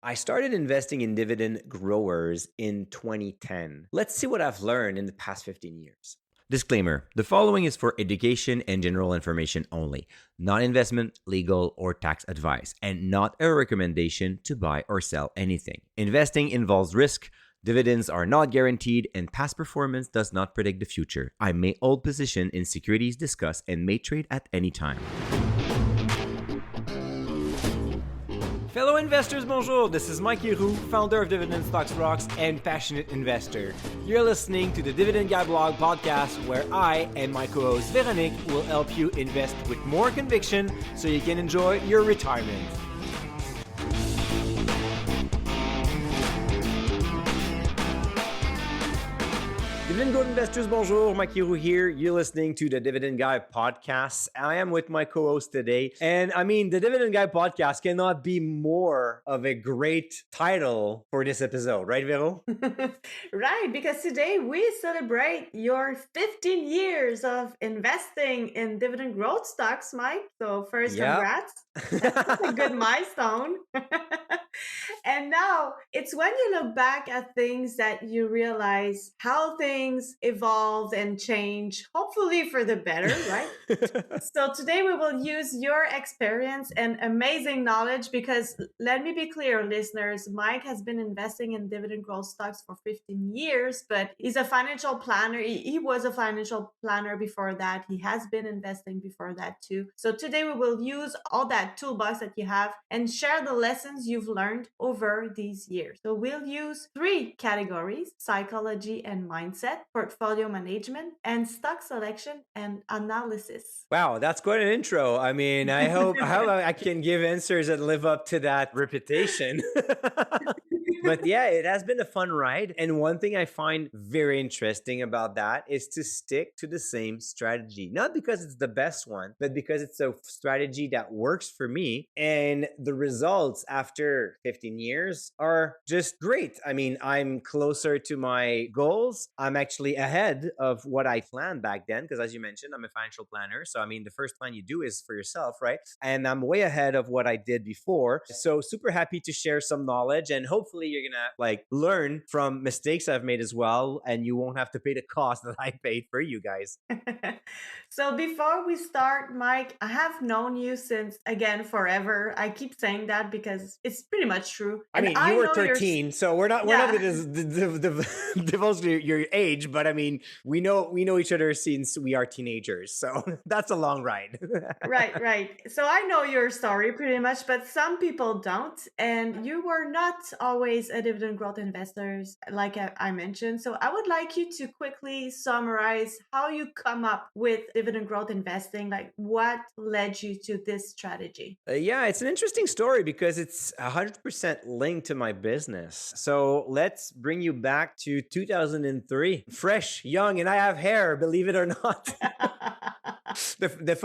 I started investing in dividend growers in 2010. Let's see what I've learned in the past 15 years. Disclaimer: the following is for education and general information only, not investment, legal, or tax advice, and not a recommendation to buy or sell anything. Investing involves risk. Dividends are not guaranteed, and past performance does not predict the future. I may hold position in securities discussed and may trade at any time. Fellow investors, bonjour. This is Mike Leroux, founder of Dividend Stocks Rocks and passionate investor. You're listening to the Dividend Guy blog podcast, where I and my co-host Véronique will help you invest with more conviction so you can enjoy your retirement. Dividend Growth investors, bonjour. Mike Leroux here. You're listening to the Dividend Guy podcast. I am with my co-host today. And I mean, the Dividend Guy podcast cannot be more of a great title for this episode, right, Vero? Right, because today we celebrate your 15 years of investing in dividend growth stocks, Mike. So first, congrats. That's a good milestone. And now it's when you look back at things that you realize how things evolve and change, hopefully for the better, right? So today we will use your experience and amazing knowledge because let me be clear, listeners, Mike has been investing in dividend growth stocks for 15 years, but he's a financial planner. He was a financial planner before that. He has been investing before that too. So today we will use all that toolbox that you have and share the lessons you've learned over these years. So we'll use 3 categories: psychology and mindset, portfolio management, and stock selection and analysis. Wow, that's quite an intro. I mean, I hope I can give answers that live up to that reputation. But yeah, it has been a fun ride. And one thing I find very interesting about that is to stick to the same strategy. Not because it's the best one, but because it's a strategy that works for me. And the results after 15 years are just great. I mean, I'm closer to my goals. I'm actually ahead of what I planned back then, because as you mentioned, I'm a financial planner. So, I mean, the first plan you do is for yourself, right? And I'm way ahead of what I did before. So super happy to share some knowledge, and hopefully you're gonna learn from mistakes I've made as well, and you won't have to pay the cost that I paid for you guys. So before we start, Mike, I have known you since, again, forever. I keep saying that because it's pretty much true. I mean, you were 13, so we're not going to divulge your age, but I mean, we know each other since we are teenagers, so that's a long ride. Right. So I know your story pretty much, but some people don't. And you were not always a dividend growth investor, like I mentioned. So I would like you to quickly summarize how you come up with dividend growth investing, like what led you to this strategy. Yeah, it's an interesting story because it's 100% linked to my business. So let's bring you back to 2003. Fresh, young, and I have hair, believe it or not. The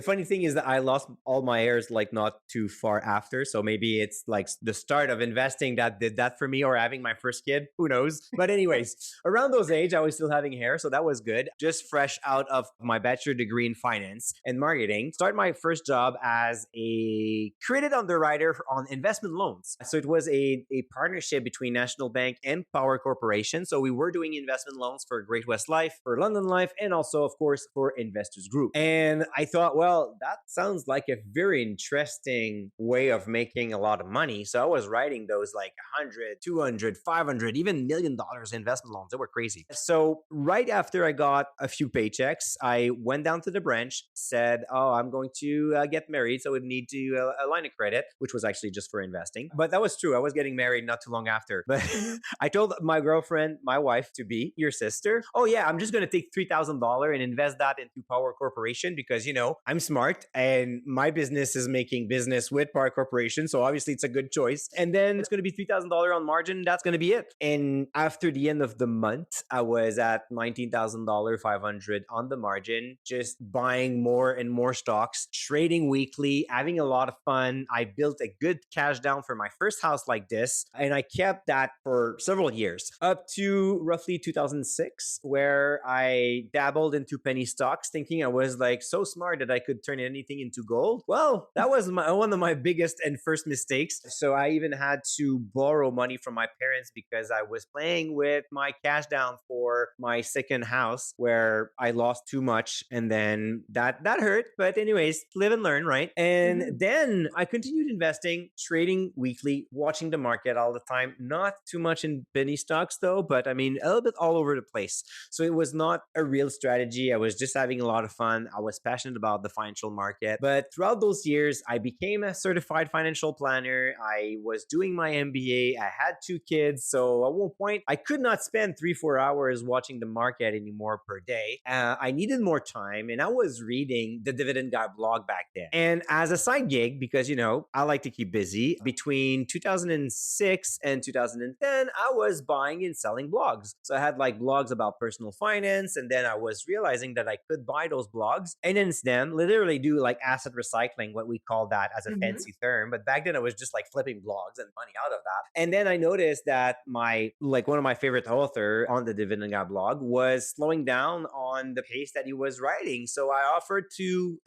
funny thing is that I lost all my hairs like not too far after, so maybe it's like the start of investing that did that for me, or having my first kid, who knows. But anyways, around those age I was still having hair, so that was good. Just fresh out of my bachelor degree in finance and marketing, start my first job as a credit underwriter on investment loans. So it was a partnership between National Bank and Power Corporation. So we were doing investment loans for Great West Life, for London Life, and also of course for Investors Group. And I thought, well, that sounds like a very interesting way of making a lot of money. So I was writing those like 100, 200, 500, even $1 million investment loans. They were crazy. So right after I got a few paychecks, I went down to the branch, said, oh, I'm going to get married, so I would need to a line of credit, which was actually just for investing. But that was true. I was getting married not too long after. But I told my girlfriend, my wife to be, your sister, oh yeah, I'm just going to take $3,000 and invest that into Power Corporation because, I'm smart and my business is making business with Power Corporation. So obviously it's a good choice. And then it's going to be $3,000 on margin. That's going to be it. And after the end of the month, I was at $19,500 on the margin, just buying more and more stocks, trading weekly, having a lot of fun. I built a good cash down for my first house like this. And I kept that for several years up to roughly 2006, where I dabbled into penny stocks thinking I was was like so smart that I could turn anything into gold. Well, that was one of my biggest and first mistakes. So I even had to borrow money from my parents because I was playing with my cash down for my second house where I lost too much, and then that hurt. But anyways, live and learn, right? And Mhm. then I continued investing, trading weekly, watching the market all the time. Not too much in penny stocks though, but I mean a little bit all over the place. So it was not a real strategy. I was just having a lot of fun. I was passionate about the financial market. But throughout those years, I became a certified financial planner. I was doing my MBA. I had 2 kids. So at one point, I could not spend 3-4 hours watching the market anymore per day. I needed more time, and I was reading the Dividend Guy blog back then. And as a side gig, because I like to keep busy, between 2006 and 2010, I was buying and selling blogs. So I had like blogs about personal finance, and then I was realizing that I could buy those blogs and then literally do like asset recycling, what we call that as a Mhm. fancy term. But back then I was just like flipping blogs and money out of that. And then I noticed that one of my favorite author on the Dividend Guy blog was slowing down on the pace that he was writing. So I offered to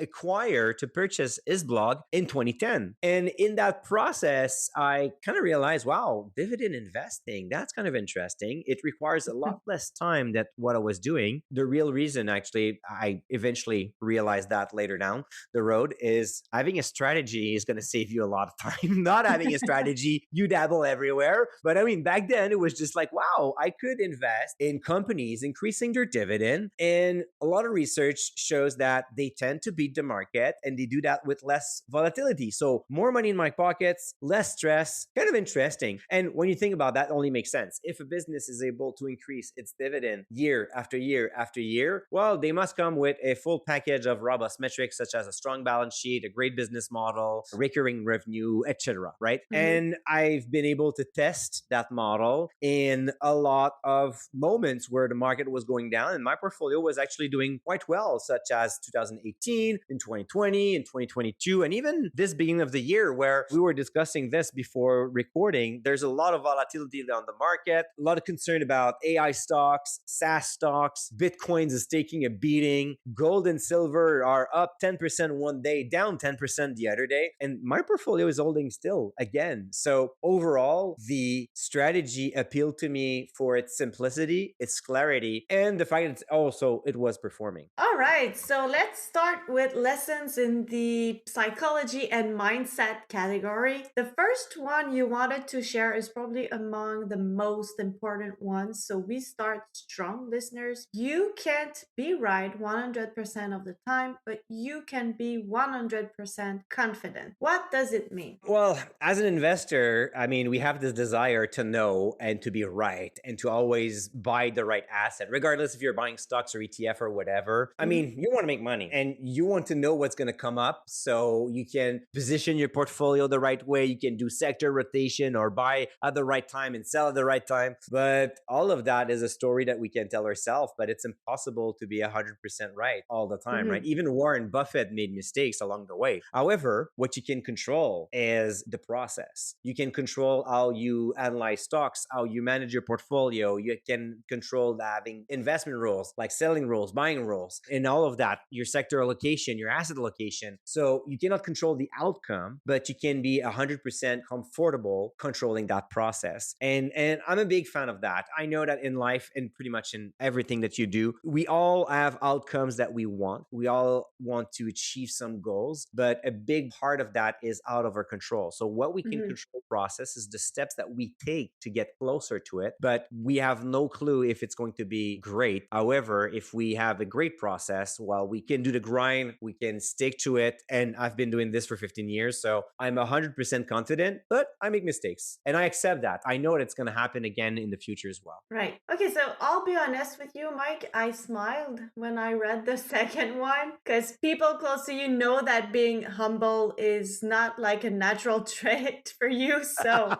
purchase his blog in 2010. And in that process, I kind of realized, wow, dividend investing, that's kind of interesting. It requires a lot less time than what I was doing. The real reason, actually, I eventually realized that later down the road, is having a strategy is going to save you a lot of time. Not having a strategy, you dabble everywhere. But I mean, back then it was just like, wow, I could invest in companies increasing their dividend. And a lot of research shows that they tend to beat the market, and they do that with less volatility. So more money in my pockets, less stress, kind of interesting. And when you think about that, only makes sense. If a business is able to increase its dividend year after year after year, well, they must come with a full package of robust metrics such as a strong balance sheet, a great business model, recurring revenue, etc. Right? Mhm. And I've been able to test that model in a lot of moments where the market was going down, and my portfolio was actually doing quite well, such as 2018, in 2020, in 2022, and even this beginning of the year where we were discussing this before recording. There's a lot of volatility on the market, a lot of concern about AI stocks, SaaS stocks, Bitcoins is taking a beating, gold and silver are up 10% one day, down 10% the other day, and my portfolio is holding still again. So overall, the strategy appealed to me for its simplicity, its clarity, and the fact that it was performing. All right, so let's start with lessons in the psychology and mindset category. The first one you wanted to share is probably among the most important ones. So we start strong, listeners. You can't be right 100% of the time, but you can be 100% confident. What does it mean? Well, as an investor, I mean, we have this desire to know and to be right and to always buy the right asset, regardless if you're buying stocks or ETF or whatever. I Mhm. mean, you want to make money and you want to know what's going to come up so you can position your portfolio the right way. You can do sector rotation or buy at the right time and sell at the right time. But all of that is a story that we can tell ourselves, but it's impossible to be 100% right all the time, right? Mhm. Even Warren Buffett made mistakes along the way. However, what you can control is the process. You can control how you analyze stocks, how you manage your portfolio. You can control having investment rules, like selling rules, buying rules, and all of that, your sector allocation, your asset allocation. So you cannot control the outcome, but you can be 100% comfortable controlling that process. And I'm a big fan of that. I know that in life and pretty much in everything that you do, we all have outcomes that we want. We all want to achieve some goals, but a big part of that is out of our control. So what we can Mhm. control process is the steps that we take to get closer to it, but we have no clue if it's going to be great. However, if we have a great process, well, we can do the grind, we can stick to it. And I've been doing this for 15 years. So I'm 100% confident, but I make mistakes and I accept that. I know it's going to happen again in the future as well. Right. Okay, so I'll be honest with you, Mike. I smiled when I read the second one because people close to you know that being humble is not like a natural trait for you. So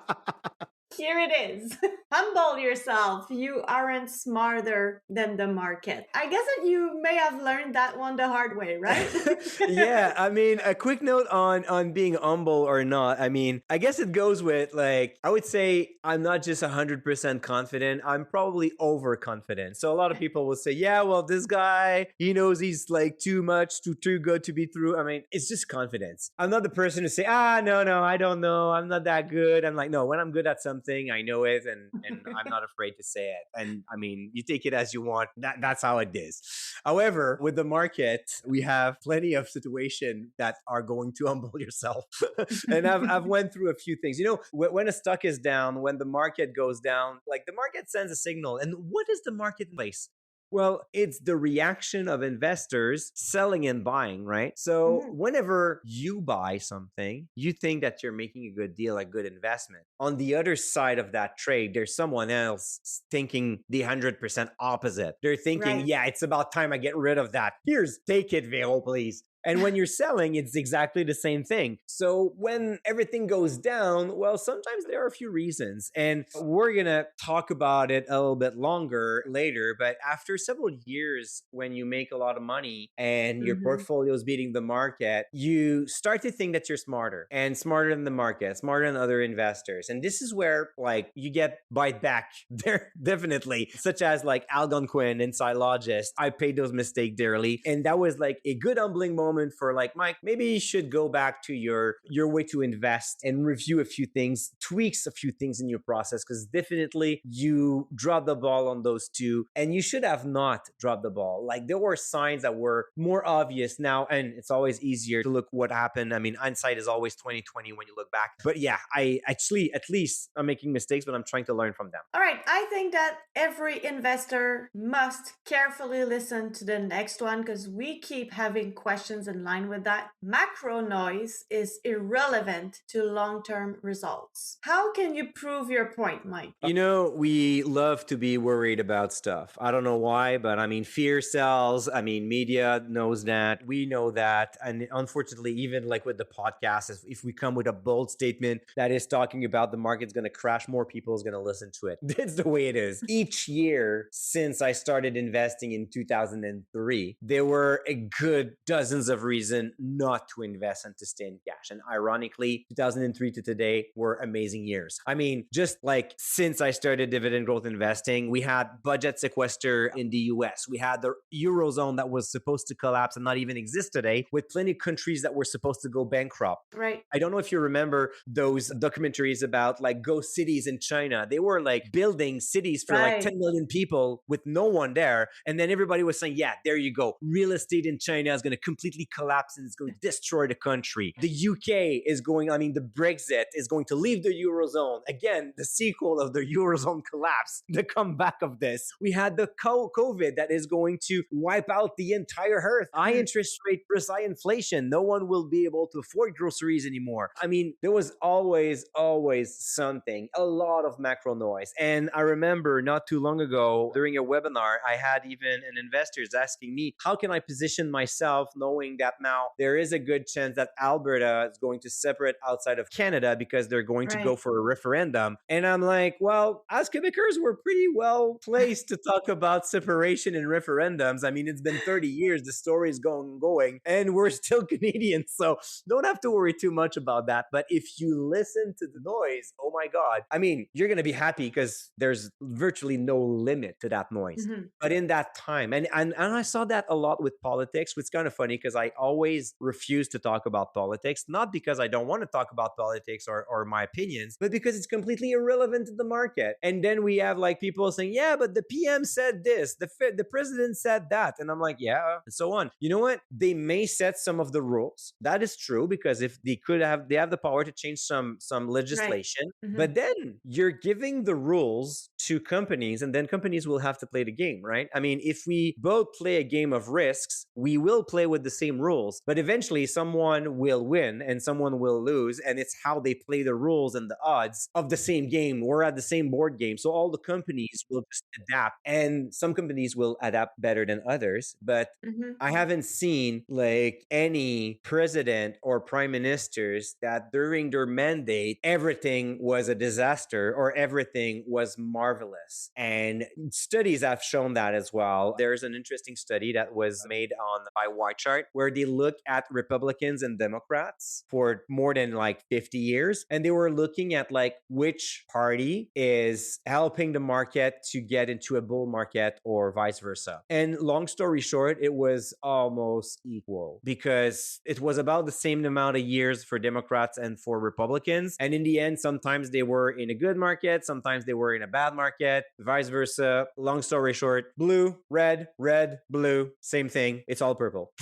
Here it is. Humble yourself. You aren't smarter than the market. I guess that you may have learned that one the hard way, right? Yeah, I mean, a quick note on being humble or not. I mean, I guess it goes with like I would say I'm not just 100% confident. I'm probably overconfident. So a lot of people will say, "Yeah, well, this guy, he knows he's like too much, too good to be true." I mean, it's just confidence. I'm not the person to say, "Ah, no, I don't know. I'm not that good." I'm like, "No, when I'm good at something, I know it and I'm not afraid to say it." And I mean, you take it as you want. That's how it is. However, with the market, we have plenty of situations that are going to humble yourself. And I've went through a few things. You know, when a stock is down, when the market goes down, like the market sends a signal. And what is the marketplace? Well, it's the reaction of investors selling and buying, right? So, Mhm. whenever you buy something, you think that you're making a good deal, a good investment. On the other side of that trade, there's someone else thinking the 100% opposite. They're thinking, Right. yeah, it's about time I get rid of that. Here's, take it, Vero, please. And when you're selling, it's exactly the same thing. So when everything goes down, well, sometimes there are a few reasons. And we're going to talk about it a little bit longer later. But after several years, when you make a lot of money and your Mhm. portfolio is beating the market, you start to think that you're smarter and smarter than the market, smarter than other investors. And this is where like you get bite back there, definitely, such as like Algonquin and Silogist. I paid those mistakes dearly. And that was like a good humbling moment for like, Mike, maybe you should go back to your way to invest and review a few things, tweaks a few things in your process, because definitely you dropped the ball on those two and you should have not dropped the ball. Like there were signs that were more obvious now, and it's always easier to look what happened. I mean, hindsight is always 2020 when you look back. But yeah, I actually at least I'm making mistakes, but I'm trying to learn from them. All right, I think that every investor must carefully listen to the next one because we keep having questions in line with that. Macro noise is irrelevant to long term results. How can you prove your point, Mike? You know, we love to be worried about stuff. I don't know why, but I mean, fear sells. I mean, media knows that. We know that. And unfortunately, even like with the podcast, if we come with a bold statement that is talking about the market's going to crash, more people is going to listen to it. It's the way it is. Each year since I started investing in 2003, there were a good dozens of reasons not to invest and to stay in cash. And ironically, 2003 to today were amazing years. I mean, just like since I started dividend growth investing, we had budget sequester in the US. We had the Eurozone that was supposed to collapse and not even exist today, with plenty of countries that were supposed to go bankrupt. Right. I don't know if you remember those documentaries about like ghost cities in China. They were like building cities for like 10 Right. million people with no one there. And then everybody was saying, yeah, there you go. Real estate in China is going to completely collapse and it's going to destroy the country. The UK is going, I mean, the Brexit is going to leave the Eurozone. Again, the sequel of the Eurozone collapse, the comeback of this. We had the COVID that is going to wipe out the entire earth. High interest rate versus high inflation. No one will be able to afford groceries anymore. I mean, there was always something, a lot of macro noise. And I remember not too long ago during a webinar, I had even an investors asking me, how can I position myself knowing that now there is a good chance that Alberta is going to separate outside of Canada because they're going to go Right. for a referendum. And I'm like, well, as Quebecers, we're pretty well placed to talk about separation and referendums. I mean, it's been 30 years, the story is going, and we're still Canadians. So don't have to worry too much about that. But if you listen to the noise, oh my God, I mean, you're going to be happy because there's virtually no limit to that noise. Mhm. But in that time, and I saw that a lot with politics, which is kind of funny because I always refuse to talk about politics, not because I don't want to talk about politics or my opinions, but because it's completely irrelevant to the market. And then we have like people saying, yeah, but the PM said this, the president said that. And I'm like, yeah, and so on. You know what? They may set some of the rules. That is true because if they have the power to change some Right. legislation. Mhm. But then you're giving the rules to companies, and then companies will have to play the game, right? I mean, if we both play a game of risks, we will play with the same same rules, but eventually someone will win and someone will lose. And it's how they play the rules and the odds of the same game. We're at the same board game. So all the companies will just adapt, and some companies will adapt better than others. But Mhm. I haven't seen like any president or prime ministers that during their mandate, everything was a disaster or everything was marvelous. And studies have shown that as well. There's an interesting study that was made on by Y Chart where they look at Republicans and Democrats for more than like 50 years. And they were looking at like which party is helping the market to get into a bull market or vice versa. And long story short, it was almost equal because it was about the same amount of years for Democrats and for Republicans. And in the end, sometimes they were in a good market, sometimes they were in a bad market, vice versa. Long story short, blue, red, blue, same thing. It's all purple.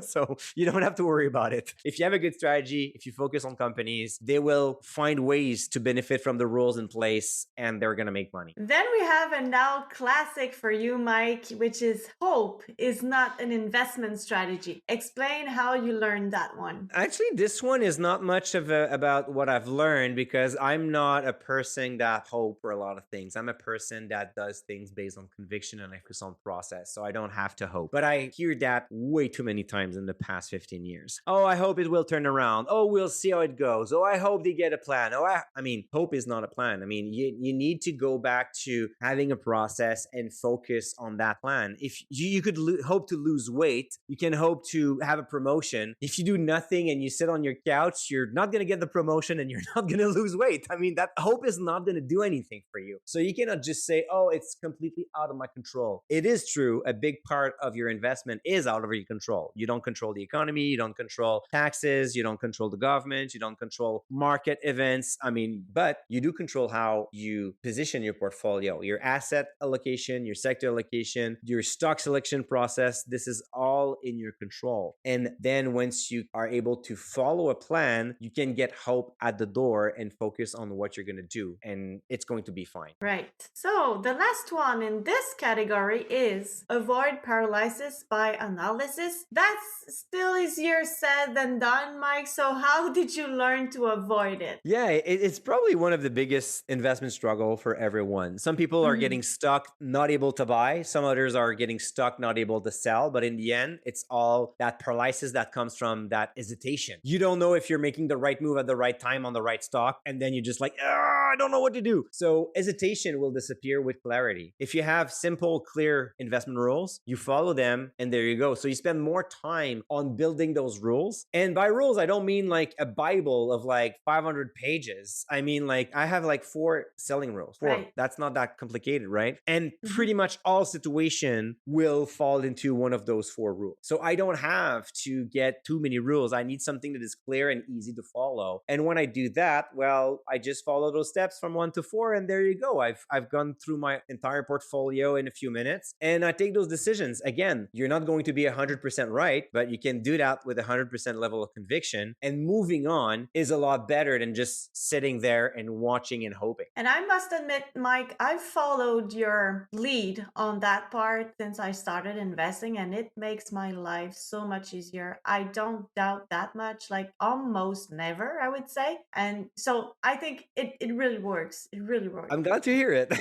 So you don't have to worry about it. If you have a good strategy, if you focus on companies, they will find ways to benefit from the rules in place and they're going to make money. Then we have a now classic for you, Mike, which is hope is not an investment strategy. Explain how you learned that one. Actually, this one is not much of about what I've learned because I'm not a person that hope for a lot of things. I'm a person that does things based on conviction and I focus on process. So I don't have to hope. But I hear that way too many times in the past 15 years. Oh, I hope it will turn around. Oh, we'll see how it goes. Oh, I hope they get a plan. Oh, I mean, hope is not a plan. I mean, you need to go back to having a process and focus on that plan. If you could hope to lose weight, you can hope to have a promotion. If you do nothing and you sit on your couch, you're not going to get the promotion and you're not going to lose weight. I mean, that hope is not going to do anything for you. So you cannot just say, oh, it's completely out of my control. It is true. A big part of your investment is out of your control. You don't control the economy. You don't control taxes. You don't control the government. You don't control market events. I mean, but you do control how you position your portfolio, your asset allocation, your sector allocation, your stock selection process. This is all in your control. And then once you are able to follow a plan, you can get hope at the door and focus on what you're going to do. And it's going to be fine. Right. So the last one in this category is avoid paralysis by analysis. That's still easier said than done, Mike. So how did you learn to avoid it? Yeah, it's probably one of the biggest investment struggle for everyone. Some people are getting stuck, not able to buy. Some others are getting stuck, not able to sell. But in the end, it's all that paralysis that comes from that hesitation. You don't know if you're making the right move at the right time on the right stock. And then you're just like, I don't know what to do. So hesitation will disappear with clarity. If you have simple, clear investment rules, you follow them and there you go. So you spend more time on building those rules. And by rules, I don't mean like a Bible of like 500 pages. I mean, like I have like 4 selling rules. 4. Right. That's not that complicated, right? And pretty much all situation will fall into one of those 4 rules. So I don't have to get too many rules. I need something that is clear and easy to follow. And when I do that, well, I just follow those steps from 1 to 4 and there you go. I've gone through my entire portfolio in a few minutes and I take those decisions. Again, you're not going to be 100% right, but you can do that with 100% level of conviction, and moving on is a lot better than just sitting there and watching and hoping. And I must admit, Mike, I've followed your lead on that part since I started investing, and it makes my life so much easier. I don't doubt that much, like almost never, I would say. And so I think it really works. It really works. I'm glad to hear it.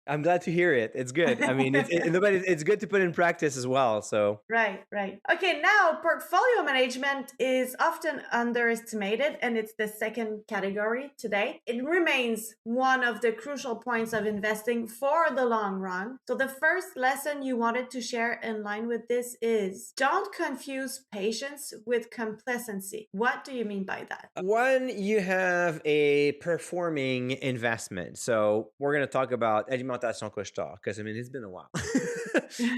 I'm glad to hear it. It's good. I mean, it's good to put in practice as well. So Right. Okay, now portfolio management is often underestimated, and it's the second category today. It remains one of the crucial points of investing for the long run. So the first lesson you wanted to share in line with this is don't confuse patience with complacency. What do you mean by that? One, you have a performing investment. So we're going to talk about alimentation couche-tard because I mean, it's been a while.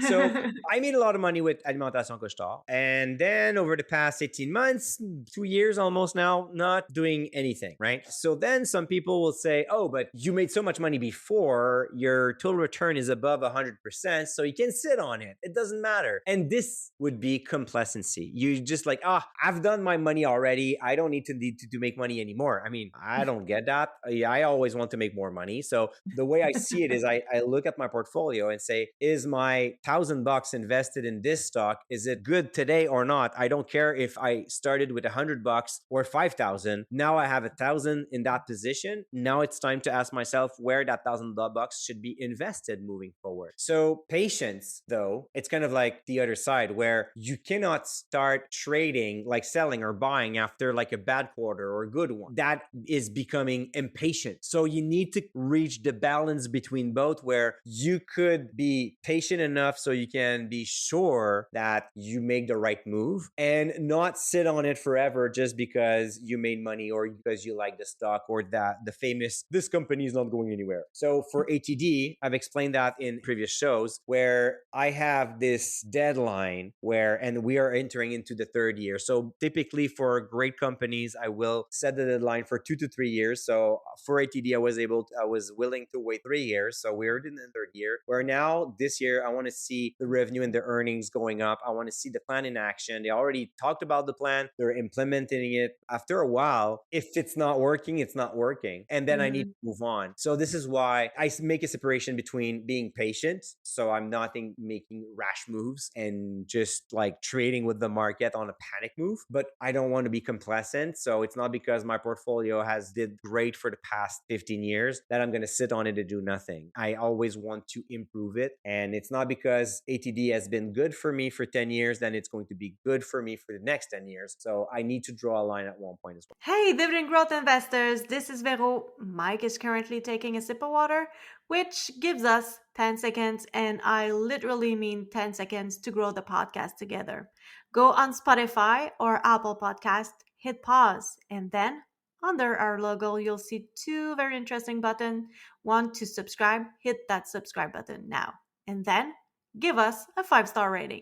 So I made a lot of money with alimentation couche-tard. And then over the past 18 months, 2 years almost now, not doing anything, right? So then some people will say, oh, but you made so much money before, your total return is above 100%, so you can sit on it. It doesn't matter. And this would be complacency. You just like, I've done my money already. I don't need to make money anymore. I mean, I don't get that. I always want to make more money. So the way I see it is I look at my portfolio and say, is my $1,000 invested in this stock? Is it good today or not? I don't care if I started with $100 or 5,000. Now I have 1,000 in that position. Now it's time to ask myself where that $1,000 should be invested moving forward. So patience, though, it's kind of like the other side where you cannot start trading, like selling or buying after like a bad quarter or a good one. That is becoming impatient. So you need to reach the balance between both where you could be patient enough so you can be sure that you make the right move and not sit on it forever just because you made money or because you like the stock or that the famous this company is not going anywhere. So for ATD, I've explained that in previous shows where I have this deadline where and we are entering into the third year. So typically for great companies, I will set the deadline for 2 to 3 years. So for ATD, I was willing to wait 3 years. So we're in the third year where now this year I want to see the revenue and the earnings going up. I want to see the plan in action. They already talked about the plan. They're implementing it. After a while, if it's not working, it's not working. And then I need to move on. So this is why I make a separation between being patient. So I'm not making rash moves and just like trading with the market on a panic move, but I don't want to be complacent. So it's not because my portfolio has did great for the past 15 years that I'm going to sit on it and do nothing. I always want to improve it. And it's not because ATD has been good for me for 10 years, then it's going to be good for me for the next 10 years. So I need to draw a line at one point as well. Hey, dividend growth investors, this is Vero. Mike is currently taking a sip of water, which gives us 10 seconds, and I literally mean 10 seconds to grow the podcast together. Go on Spotify or Apple Podcast, hit pause, and then under our logo, you'll see two very interesting buttons. One to subscribe, hit that subscribe button now, and then give us a 5-star rating.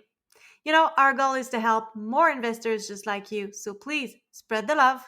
You know, our goal is to help more investors just like you, so please spread the love.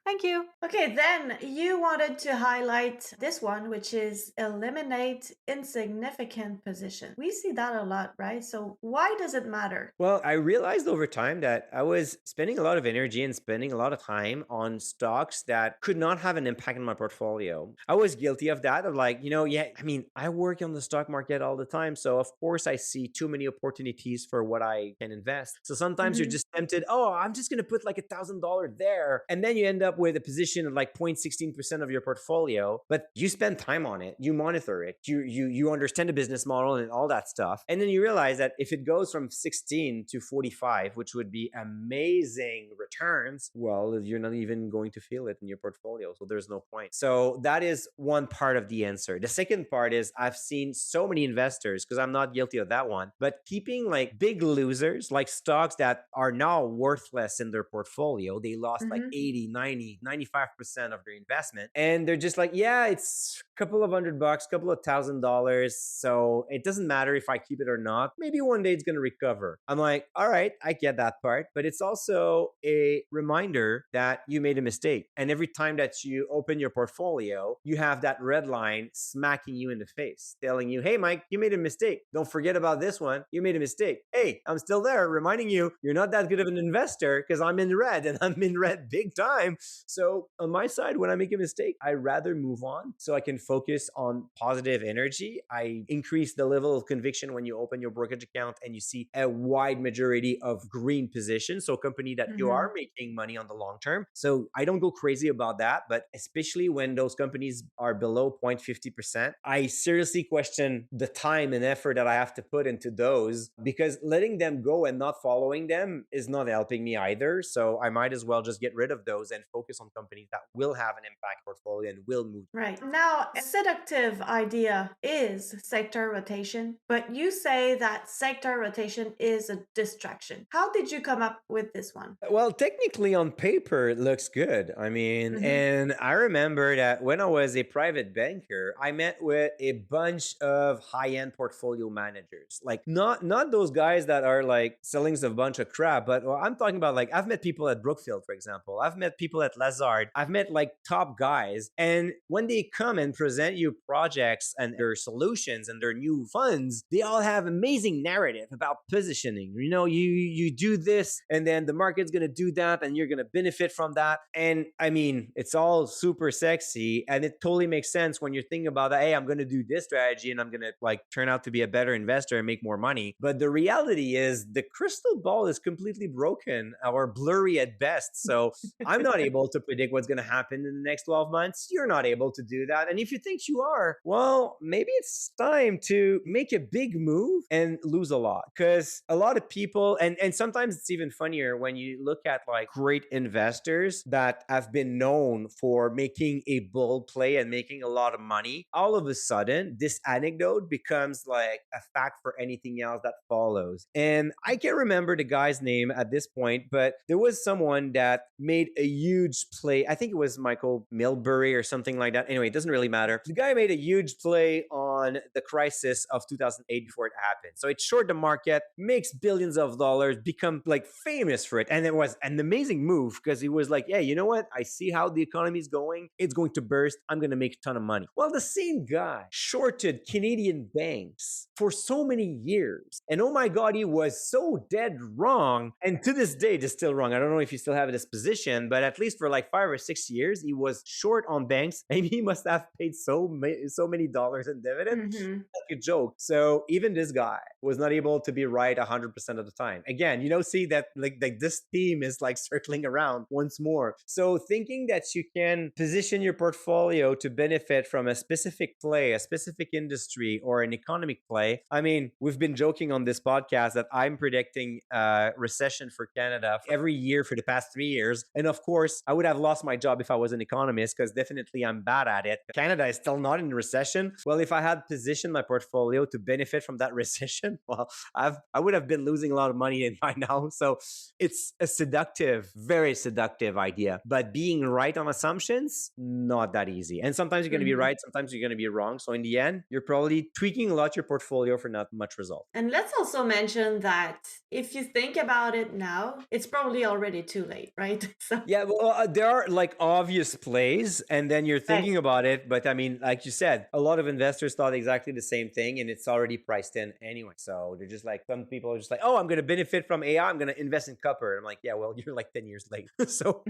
Thank you. Okay, then you wanted to highlight this one, which is eliminate insignificant position. We see that a lot, right? So why does it matter? Well, I realized over time that I was spending a lot of energy and spending a lot of time on stocks that could not have an impact on my portfolio. I was guilty of that, of like, I work on the stock market all the time. So, of course, I see too many opportunities for what I can invest. So sometimes you're just tempted, oh, I'm just going to put like $1,000 there. And then you end up with a position of like 0.16% of your portfolio, but you spend time on it, you monitor it, you understand the business model and all that stuff. And then you realize that if it goes from 16 to 45, which would be amazing returns, well, you're not even going to feel it in your portfolio. So there's no point. So that is one part of the answer. The second part is I've seen so many investors, because I'm not guilty of that one, but keeping like big losers, like stocks that are now worthless in their portfolio. They lost like 80, 90, 95% of their investment. And they're just like, yeah, it's a couple of $100, couple of $1,000. So it doesn't matter if I keep it or not. Maybe one day it's going to recover. I'm like, all right, I get that part. But it's also a reminder that you made a mistake. And every time that you open your portfolio, you have that red line smacking you in the face, telling you, hey, Mike, you made a mistake. Don't forget about this one. You made a mistake. Hey, I'm still there reminding you, you're not that good of an investor because I'm in red and I'm in red big time. So on my side, when I make a mistake, I rather move on so I can focus on positive energy. I increase the level of conviction when you open your brokerage account and you see a wide majority of green positions. So a company that you are making money on the long term. So I don't go crazy about that, but especially when those companies are below 0.50%, I seriously question the time and effort that I have to put into those, because letting them go and not following them is not helping me either. So I might as well just get rid of those and focus on companies that will have an impact portfolio and will move. Right. Now, a seductive idea is sector rotation, but you say that sector rotation is a distraction. How did you come up with this one? Well, technically on paper, it looks good. And I remember that when I was a private banker, I met with a bunch of high-end portfolio managers. Like not those guys that are like selling a bunch of crap, but I'm talking about like I've met people at Brookfield, for example. I've met people at Lazard. I've met like top guys. And when they come and present you projects and their solutions and their new funds, they all have amazing narrative about positioning. You do this and then the market's going to do that and you're going to benefit from that. And I mean, it's all super sexy and it totally makes sense when you're thinking about that. Hey, I'm going to do this strategy and I'm going to like turn out to be a better investor and make more money. But the reality is the crystal ball is completely broken or blurry at best. So I'm not able to predict what's going to happen in the next 12 months. You're not able to do that. And if you think you are, well, maybe it's time to make a big move and lose a lot. Because a lot of people, and sometimes it's even funnier when you look at like great investors that have been known for making a bold play and making a lot of money. All of a sudden, this anecdote becomes like a fact for anything else that follows. And I can't remember the guy's name at this point, but there was someone that made a huge play. I think it was Michael Milbury or something like that. Anyway, it doesn't really matter. The guy made a huge play on the crisis of 2008 before it happened. So it shorted the market, makes billions of dollars, become like famous for it. And it was an amazing move because he was like, yeah, you know what? I see how the economy is going. It's going to burst. I'm going to make a ton of money. Well, the same guy shorted Canadian banks for so many years. And oh my God, he was so dead wrong. And to this day, it's still wrong. I don't know if you still have this position, but at least for like 5 or 6 years, he was short on banks. And he must have paid so many dollars in dividends. Like a joke. So even this guy was not able to be right 100% of the time. Again, see that like this theme is like circling around once more. So thinking that you can position your portfolio to benefit from a specific play, a specific industry, or an economic play. I mean, we've been joking on this podcast that I'm predicting a recession for Canada every year for the past 3 years. And of course, I would have lost my job if I was an economist because definitely I'm bad at it. Canada is still not in recession. Well, if I had positioned my portfolio to benefit from that recession, well, I would have been losing a lot of money by now. So it's a very seductive idea. But being right on assumptions, not that easy. And sometimes you're going to be right, sometimes you're going to be wrong. So in the end, you're probably tweaking a lot your portfolio for not much result. And let's also mention that if you think about it now, it's probably already too late, right? So yeah, well, there are like obvious plays, and then you're thinking about it. But I mean, like you said, a lot of investors thought exactly the same thing, and it's already priced in anyway. So they're just like, some people are just like, oh, I'm going to benefit from AI. I'm going to invest in copper. And I'm like, yeah, well, you're like 10 years late. So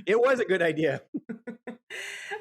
it was a good idea.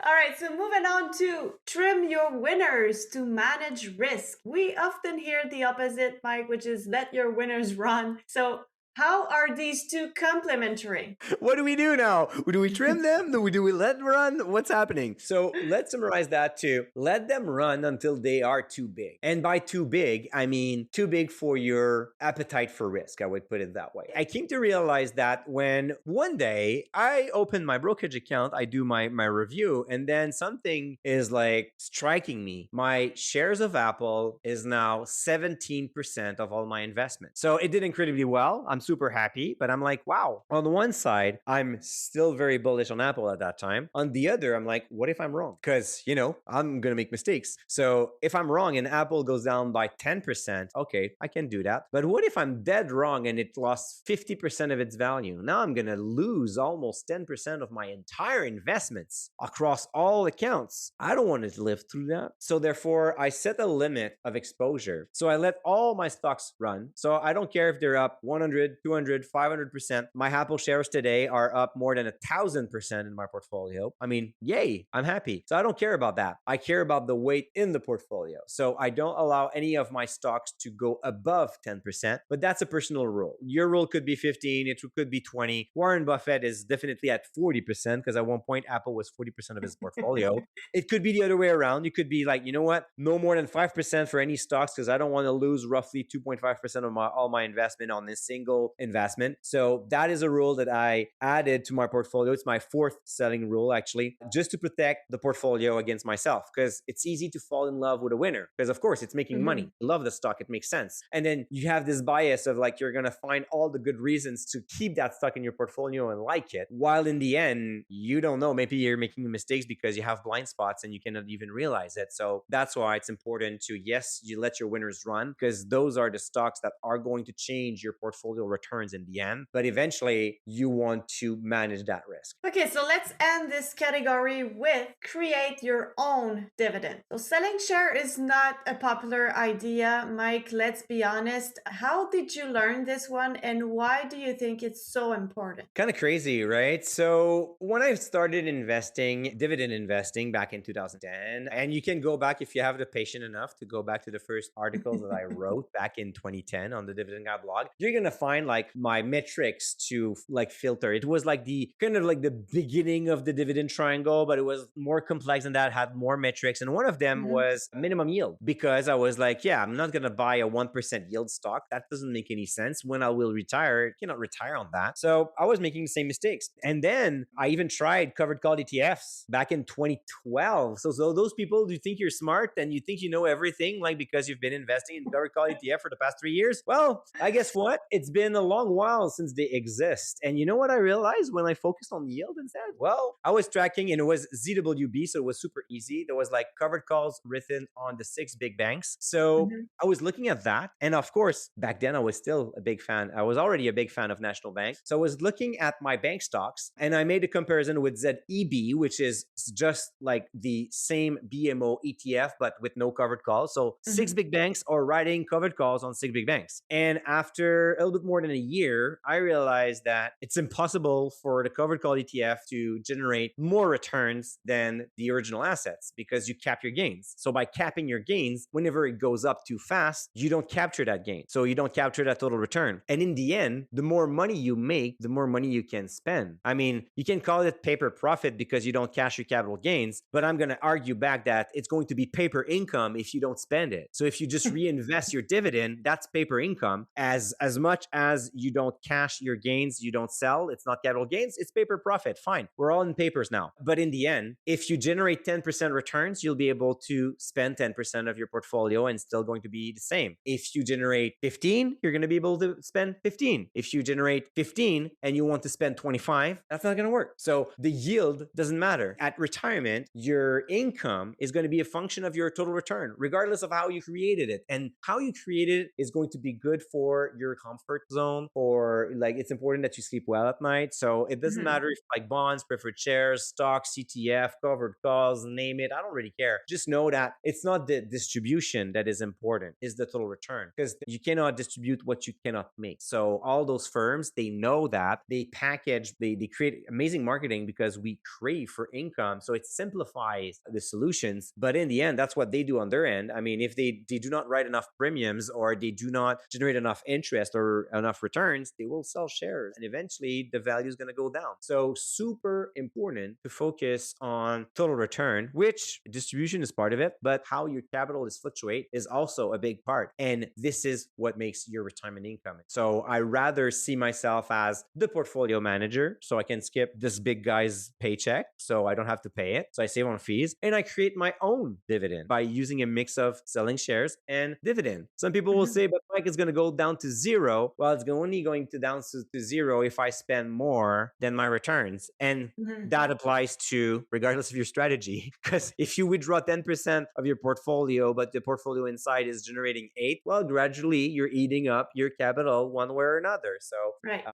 All right, so moving on to trim your winners to manage risk. We often hear the opposite, Mike, which is let your winners run. So how are these two complementary? What do we do now? Do we trim them? Do we let them run? What's happening? So let's summarize that too. Let them run until they are too big. And by too big, I mean too big for your appetite for risk. I would put it that way. I came to realize that when one day I open my brokerage account, I do my review, and then something is like striking me. My shares of Apple is now 17% of all my investments. So it did incredibly well. I'm super happy, but I'm like, wow. On the one side, I'm still very bullish on Apple at that time. On the other, I'm like, what if I'm wrong? Because, I'm going to make mistakes. So if I'm wrong and Apple goes down by 10%, okay, I can do that. But what if I'm dead wrong and it lost 50% of its value? Now I'm going to lose almost 10% of my entire investments across all accounts. I don't want to live through that. So therefore, I set a limit of exposure. So I let all my stocks run. So I don't care if they're up 100, 200, 500%. My Apple shares today are up more than 1,000% in my portfolio. I mean, yay, I'm happy. So I don't care about that. I care about the weight in the portfolio. So I don't allow any of my stocks to go above 10%, but that's a personal rule. Your rule could be 15, it could be 20. Warren Buffett is definitely at 40% because at one point Apple was 40% of his portfolio. It could be the other way around. You could be like, you know what? No more than 5% for any stocks because I don't want to lose roughly 2.5% of all my investment on this single investment. So that is a rule that I added to my portfolio. It's my fourth selling rule, actually, just to protect the portfolio against myself, because it's easy to fall in love with a winner because, of course, it's making money. I love the stock. It makes sense. And then you have this bias of like, you're going to find all the good reasons to keep that stock in your portfolio and like it, while in the end, you don't know. Maybe you're making mistakes because you have blind spots and you cannot even realize it. So that's why it's important to, yes, you let your winners run, because those are the stocks that are going to change your portfolio returns in the end. But eventually, you want to manage that risk. Okay, so let's end this category with create your own dividend. So selling share is not a popular idea, Mike. Let's be honest. How did you learn this one, and why do you think it's so important? Kind of crazy, right? So when I started investing, dividend investing back in 2010, and you can go back if you have the patience enough to go back to the first articles that I wrote back in 2010 on the Dividend Guy blog, you're gonna find like my metrics to like filter. It was like the kind of like the beginning of the Dividend Triangle, but it was more complex than that, had more metrics. And one of them was minimum yield, because I was like, yeah, I'm not gonna buy a 1% yield stock. That doesn't make any sense. When I will retire, you cannot retire on that. So I was making the same mistakes. And then I even tried covered call ETFs back in 2012. So those people who think you're smart and you think you know everything, like because you've been investing in covered call ETF for the past 3 years, well, I guess what? It's been a long while since they exist. And you know what I realized when I focused on yield instead? Well, I was tracking, and it was ZWB, so it was super easy. There was like covered calls written on the 6 big banks. So I was looking at that. And of course, back then I was still a big fan. I was already a big fan of national banks. So I was looking at my bank stocks, and I made a comparison with ZEB, which is just like the same BMO ETF, but with no covered calls. So 6 big banks are writing covered calls on 6 big banks. And after a little bit more than a year, I realized that it's impossible for the covered call ETF to generate more returns than the original assets, because you cap your gains. So by capping your gains, whenever it goes up too fast, you don't capture that gain. So you don't capture that total return. And in the end, the more money you make, the more money you can spend. I mean, you can call it paper profit because you don't cash your capital gains, but I'm going to argue back that it's going to be paper income if you don't spend it. So if you just reinvest your dividend, that's paper income. As much as you don't cash your gains, you don't sell, it's not capital gains, it's paper profit. Fine. We're all in papers now. But in the end, if you generate 10% returns, you'll be able to spend 10% of your portfolio and still going to be the same. If you generate 15, you're going to be able to spend 15. If you generate 15 and you want to spend 25, that's not going to work. So the yield doesn't matter. At retirement, your income is going to be a function of your total return, regardless of how you created it. And how you created it is going to be good for your comfort zone, or like it's important that you sleep well at night. So it doesn't matter if like bonds, preferred shares, stocks, ETF, covered calls, name it. I don't really care. Just know that it's not the distribution that is important, it's the total return, because you cannot distribute what you cannot make. So all those firms, they know that. They package, they create amazing marketing because we crave for income. So it simplifies the solutions. But in the end, that's what they do on their end. I mean, if they do not write enough premiums, or they do not generate enough interest or enough returns, they will sell shares, and eventually the value is going to go down. So super important to focus on total return, which distribution is part of it, but how your capital is fluctuate is also a big part. And this is what makes your retirement income. So I rather see myself as the portfolio manager, so I can skip this big guy's paycheck, so I don't have to pay it. So I save on fees, and I create my own dividend by using a mix of selling shares and dividend. Some people will say, but Mike, is going to go down to zero. Well, it's only going to down to zero if I spend more than my returns. And that applies to regardless of your strategy. Because if you withdraw 10% of your portfolio, but the portfolio inside is generating 8, well, gradually you're eating up your capital one way or another. So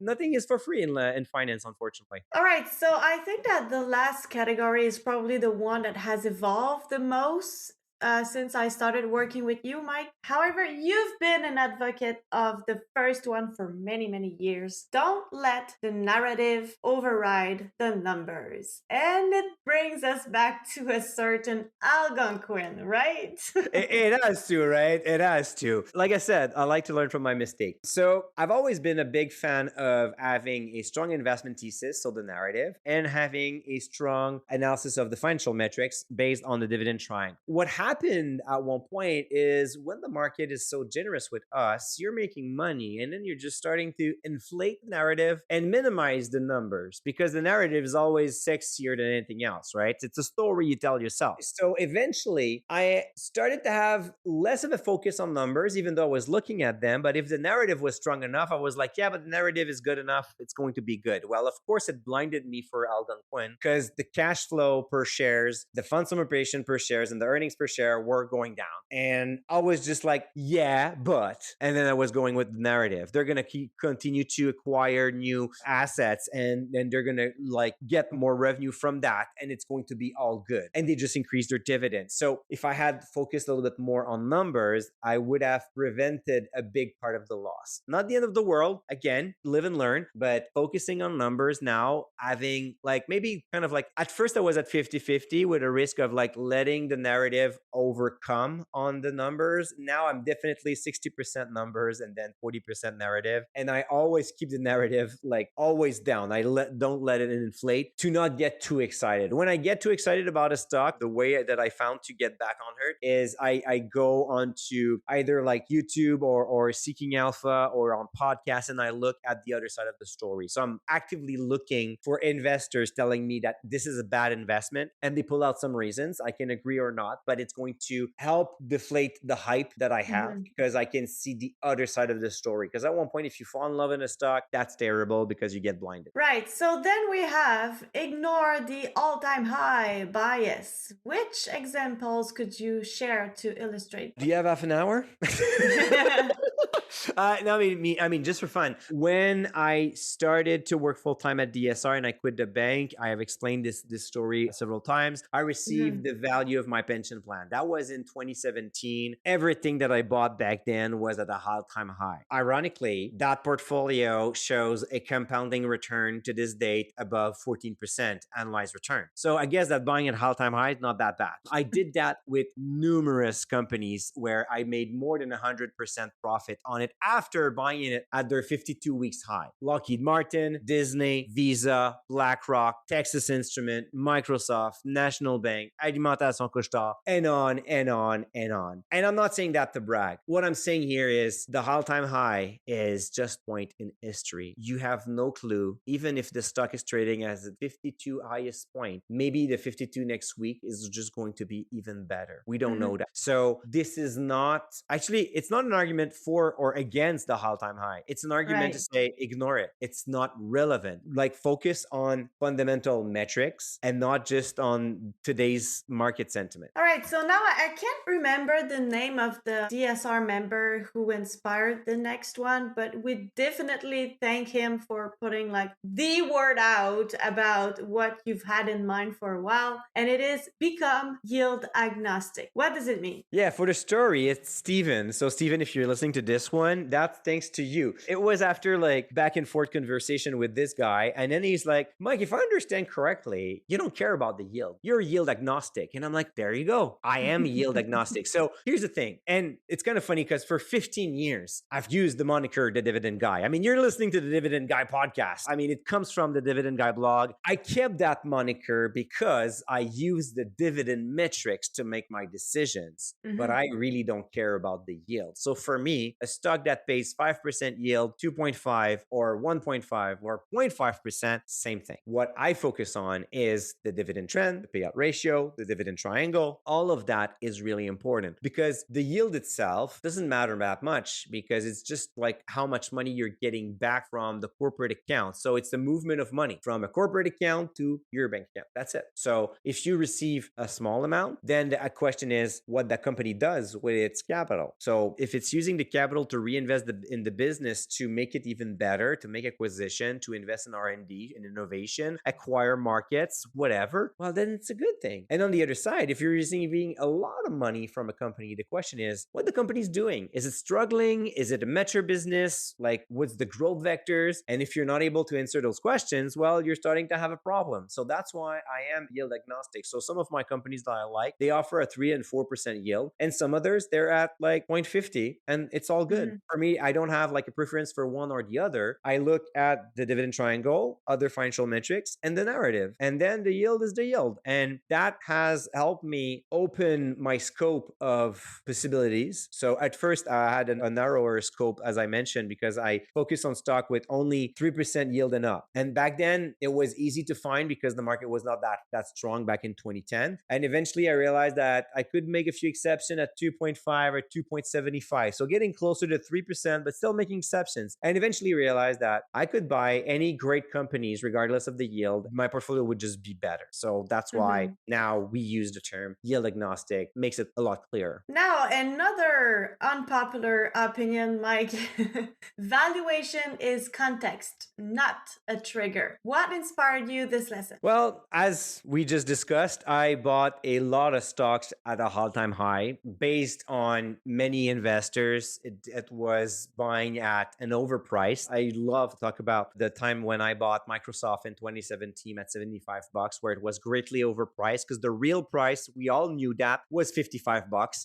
nothing is for free in finance, unfortunately. All right. So I think that the last category is probably the one that has evolved the most since I started working with you, Mike. However, you've been an advocate of the first one for many, many years. Don't let the narrative override the numbers. And it brings us back to a certain Algonquin, right? It has to, right? It has to. Like I said, I like to learn from my mistakes. So I've always been a big fan of having a strong investment thesis, so the narrative, and having a strong analysis of the financial metrics based on the dividend triangle. What happened at one point is when the market is so generous with us, you're making money, and then you're just starting to inflate the narrative and minimize the numbers, because the narrative is always sexier than anything else, right? It's a story you tell yourself. So eventually I started to have less of a focus on numbers, even though I was looking at them. But if the narrative was strong enough, I was like, yeah, but the narrative is good enough, it's going to be good. Well, of course, it blinded me for Algonquin, because the cash flow per shares, the funds from operation per shares, and the earnings per share were going down. And I was just like, yeah, but, and then I was going with the narrative. They're going to continue to acquire new assets, and then they're going to like get more revenue from that. And it's going to be all good. And they just increased their dividends. So if I had focused a little bit more on numbers, I would have prevented a big part of the loss. Not the end of the world. Again, live and learn, but focusing on numbers now, having like maybe kind of like at first I was at 50-50 with a risk of like letting the narrative overcome on the numbers. Now I'm definitely 60% numbers and then 40% narrative. And I always keep the narrative like always down. Don't let it inflate to not get too excited. When I get too excited about a stock, the way that I found to get back on her is I go onto either like YouTube or Seeking Alpha or on podcasts, and I look at the other side of the story. So I'm actively looking for investors telling me that this is a bad investment, and they pull out some reasons. I can agree or not, but it's going to help deflate the hype that I have because I can see the other side of the story. Because at one point, if you fall in love in a stock, that's terrible because you get blinded. Right. So then we have ignore the all-time high bias. Which examples could you share to illustrate? Do you have half an hour? No, I mean, just for fun. When I started to work full time at DSR and I quit the bank, I have explained this story several times. I received the value of my pension plan. That was in 2017. Everything that I bought back then was at a all-time high. Ironically, that portfolio shows a compounding return to this date above 14% annualized return. So I guess that buying at all-time high is not that bad. I did that with numerous companies where I made more than 100% profit on it after buying it at their 52 weeks high. Lockheed Martin, Disney, Visa, BlackRock, Texas Instrument, Microsoft, National Bank, Alimentation Couche-Tard, and on and on and on. And I'm not saying that to brag. What I'm saying here is the all-time high is just point in history. You have no clue, even if the stock is trading as the 52 highest point, maybe the 52 next week is just going to be even better. We don't know that. So this is not, actually, it's not an argument for or against the all-time high. It's an argument to say, ignore it. It's not relevant. Like focus on fundamental metrics and not just on today's market sentiment. All right. So now I can't remember the name of the DSR member who inspired the next one, but we definitely thank him for putting like the word out about what you've had in mind for a while. And it is become yield agnostic. What does it mean? Yeah, for the story, it's Steven. So Steven, if you're listening to this one, that's thanks to you. It was after like back and forth conversation with this guy. And then he's like, Mike, if I understand correctly, you don't care about the yield. You're yield agnostic. And I'm like, there you go. I am yield agnostic. So here's the thing. And it's kind of funny because for 15 years, I've used the moniker, the Dividend Guy. I mean, you're listening to the Dividend Guy podcast. I mean, it comes from the Dividend Guy blog. I kept that moniker because I use the dividend metrics to make my decisions, but I really don't care about the yield. So for me, a stock that pays 5% yield, 2.5 or 1.5 or 0.5%, same thing. What I focus on is the dividend trend, the payout ratio, the dividend triangle. All of that is really important because the yield itself doesn't matter that much because it's just like how much money you're getting back from the corporate account. So it's the movement of money from a corporate account to your bank account. That's it. So if you receive a small amount, then the question is what that company does with its capital. So if it's using the capital to reinvest in the business to make it even better, to make acquisition, to invest in R&D and innovation, acquire markets, whatever, well, then it's a good thing. And on the other side, if you're receiving a lot of money from a company, the question is what the company's doing. Is it struggling? Is it a mature business? Like what's the growth vectors? And if you're not able to answer those questions, well, you're starting to have a problem. So that's why I am yield agnostic. So some of my companies that I like, they offer a 3 and 4% yield. And some others, they're at like 0.50 and it's all good. For me, I don't have like a preference for one or the other. I look at the dividend triangle, other financial metrics, and the narrative. And then the yield is the yield. And that has helped me open my scope of possibilities. So at first, I had a narrower scope, as I mentioned, because I focused on stock with only 3% yield and up. And back then, it was easy to find because the market was not that strong back in 2010. And eventually, I realized that I could make a few exceptions at 2.5 or 2.75. So getting closer to at 3%, but still making exceptions. And eventually realized that I could buy any great companies, regardless of the yield. My portfolio would just be better. So that's why now we use the term yield agnostic, makes it a lot clearer. Now, another unpopular opinion, Mike. Valuation is context, not a trigger. What inspired you this lesson? Well, as we just discussed, I bought a lot of stocks at a all-time high based on many investors. It was buying at an overprice. I love to talk about the time when I bought Microsoft in 2017 at $75, where it was greatly overpriced because the real price, we all knew that, was $55.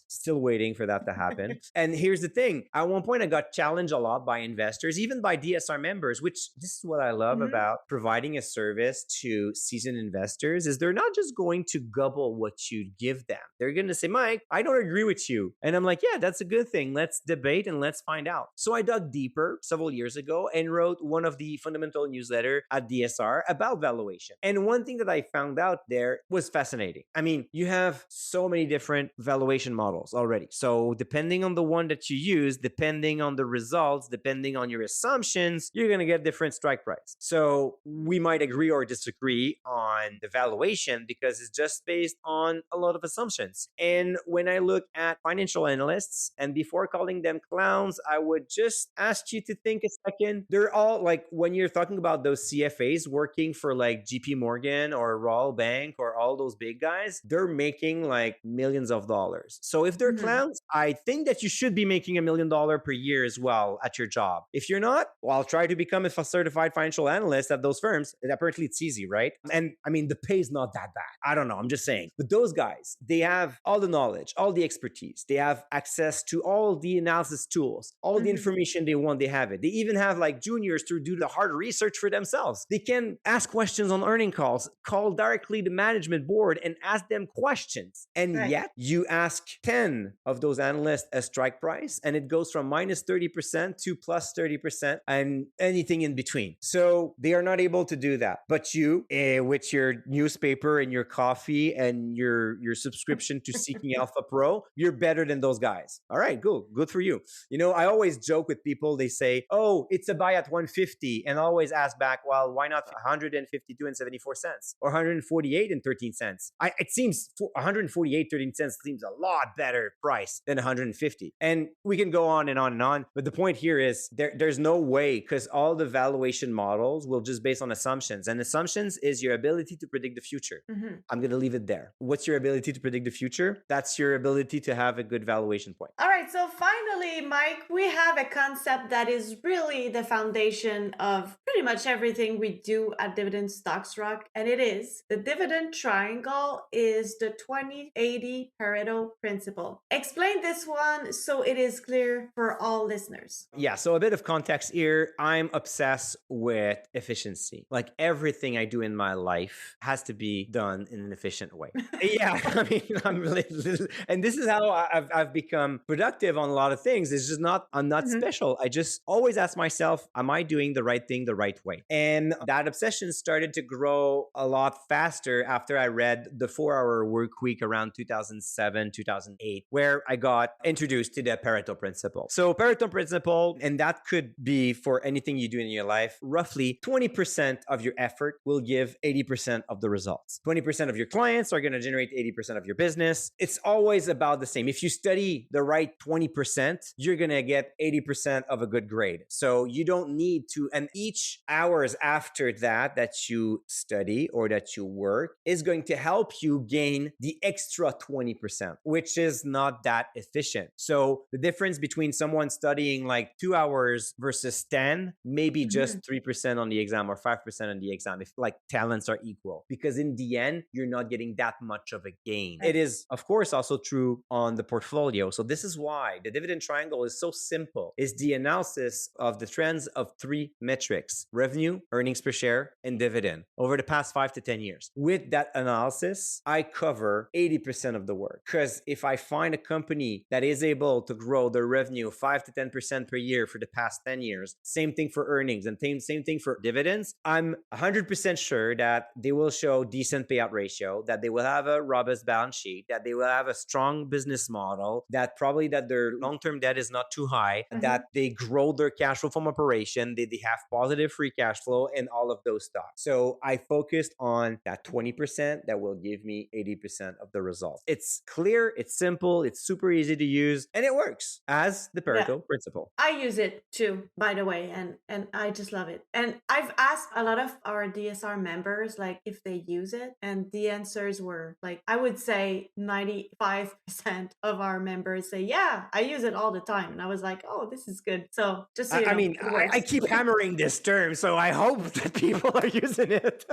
Still waiting for that to happen. And here's the thing. At one point, I got challenged a lot by investors, even by DSR members, which this is what I love about providing a service to seasoned investors is they're not just going to gobble what you give them. They're going to say, Mike, I don't agree with you. And I'm like, yeah, that's a good thing. Let's debate and let's find out. So I dug deeper several years ago and wrote one of the fundamental newsletter at DSR about valuation. And one thing that I found out there was fascinating. I mean, you have so many different valuation models already. So depending on the one that you use, depending on the results, depending on your assumptions, you're going to get different strike price. So we might agree or disagree on the valuation because it's just based on a lot of assumptions. And when I look at financial analysts, and before calling them clowns, I would just ask you to think a second. They're all like, when you're talking about those CFAs working for like JP Morgan or Royal Bank or all those big guys, they're making like millions of dollars. So if they're clowns, I think that you should be making $1 million per year as well at your job. If you're not, well, try to become a certified financial analyst at those firms. And apparently it's easy, right? And I mean, the pay is not that bad. I don't know. I'm just saying. But those guys, they have all the knowledge, all the expertise. They have access to all the analysis tools, all the information they want. They have it. They even have like juniors to do the hard research for themselves. They can ask questions on earning calls, call directly the management board and ask them questions. And yet you ask 10 of those analysts a strike price and it goes from minus 30% to plus 30% and anything in between. So they are not able to do that. But you, with your newspaper and your coffee and your subscription to Seeking Alpha Pro, you're better than those guys. All right, good for you. You know, I always joke with people. They say, "Oh, it's a buy at 150," and I always ask back, "Well, why not 152 and 74 cents or 148 and 13 cents?" It seems 148.13 seems a lot better price than 150. And we can go on and on and on. But the point here is there's no way, because all the valuation models will just based on assumptions. And assumptions is your ability to predict the future. I'm going to leave it there. What's your ability to predict the future? That's your ability to have a good valuation point. All right. So finally, Mike, we have a concept that is really the foundation of pretty much everything we do at Dividend Stocks Rock. And it is the Dividend Triangle is the 20-80 Pareto principle. Explain this one so it is clear for all listeners. Yeah. So a bit of context here. I'm obsessed with efficiency. Like everything I do in my life has to be done in an efficient way. Yeah. I mean, I'm really, and this is how I've become productive on a lot of things. It's just I'm not special. I just always ask myself, am I doing the right thing the right way? And that obsession started to grow a lot faster after I read The 4-Hour Work Week around 2007, 2008, where I got introduced to the Pareto principle. So Pareto principle, and that could be for anything you do in your life, roughly 20% of your effort will give 80% of the results. 20% of your clients are going to generate 80% of your business. It's always about the same. If you study the right 20%, you're going to get 80% of a good grade. So you don't need to, and each hours after that you study or that you work is going to help you gain the extra 20%, which is not that efficient. So the difference between someone studying like 2 hours versus 10, maybe just 3% on the exam or 5% on the exam, if like talents are equal, because in the end, you're not getting that much of a gain. It is, of course, also true on the portfolio. So this is why the dividend triangle is so simple. It's the analysis of the trends of 3 metrics: revenue, earnings per share, and dividend over the past 5 to 10 years. With that analysis, I cover 80% of the work. Because if I find a company that is able to grow their revenue 5 to 10% per year for the past 10 years, same thing for earnings and same thing for dividends, I'm 100% sure that they will show decent payout ratio, that they will have a robust balance sheet, that they will have a strong business model, that probably that their long-term debt is not not too high, Mhm. that they grow their cash flow from operation, they have positive free cash flow, and all of those stocks. So I focused on that 20% that will give me 80% of the results. It's clear, it's simple, it's super easy to use, and it works as the Yeah. Pareto principle. I use it too, by the way, and I just love it. And I've asked a lot of our DSR members like if they use it, and the answers were like I would say 95% of our members say, "Yeah, I use it all the time." And I was like, "Oh, this is good." So, just so you I know, mean, it works. I keep hammering this term, so I hope that people are using it.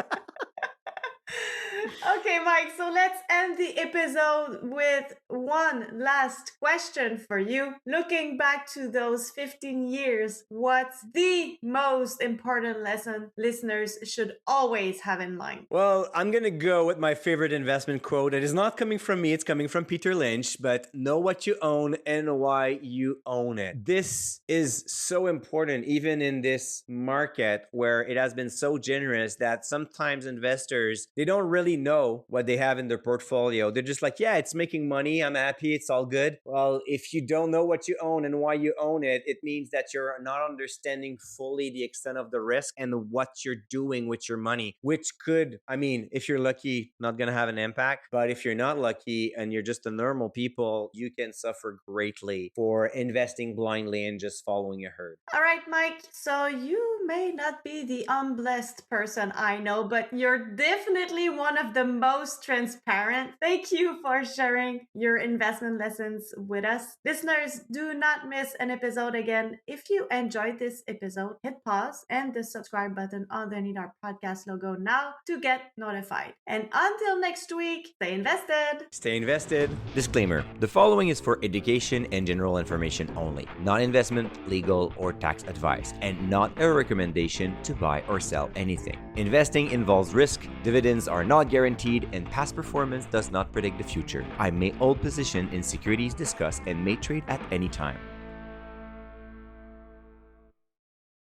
Okay, Mike, so let's end the episode with one last question for you. Looking back to those 15 years, what's the most important lesson listeners should always have in mind? Well, I'm going to go with my favorite investment quote. It is not coming from me, it's coming from Peter Lynch, but know what you own and why you own it. This is so important, even in this market where it has been so generous that sometimes investors, they don't really know what they have in their portfolio. They're just like, yeah, it's making money. I'm happy. It's all good. Well, if you don't know what you own and why you own it, it means that you're not understanding fully the extent of the risk and what you're doing with your money, which could, I mean, if you're lucky, not going to have an impact. But if you're not lucky and you're just a normal people, you can suffer greatly for investing blindly and just following a herd. All right, Mike. So you may not be the unblessed person I know, but you're definitely one of the most transparent. Thank you for sharing your investment lessons with us. Listeners, do not miss an episode again. If you enjoyed this episode, hit pause and the subscribe button underneath our podcast logo now to get notified. And until next week, stay invested. Stay invested. Disclaimer: the following is for education and general information only, not investment, legal, or tax advice, and not a recommendation to buy or sell anything. Investing involves risk, dividends are not guaranteed, and past performance does not predict the future. I may hold position in securities discussed and may trade at any time.